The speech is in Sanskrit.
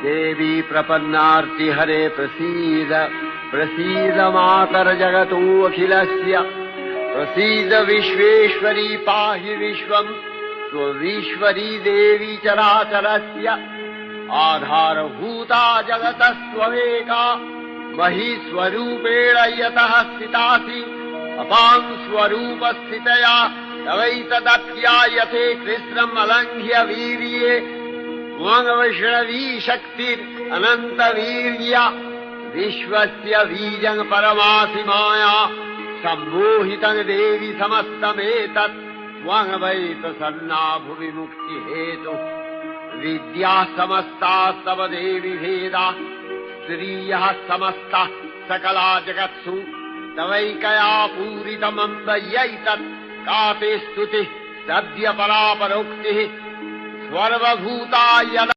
देवी प्रपन्नार्ति हरे प्रसीद प्रसीद मातर जगतो अखिलस्य प्रसीद विश्वेश्वरी पाहि विश्वम् त्वमीश्वरी देवी चराचरस्य आधारभूता जगतस्त्वमेका महीस्वरूपेण यतः स्थितासि अपां स्वरूपस्थितया तवैतदप्यायते कृष्णम् अलङ्घ्य वीर्ये त्वङ्वैष्णवी शक्तिरनन्तवीर्या विश्वस्य बीजं परमासि माया सम्मोहितं देवि समस्तमेतत् त्वं वै प्रसन्ना भुवि मुक्तिहेतुः विद्याः समस्ताः तव देवि भेदा स्त्रियः समस्ताः सकला जगत्सु तवैकया पूरितमम्ब यैतत् का ते स्तुतिः सद्य परापरोक्तिः सर्वभूता यदा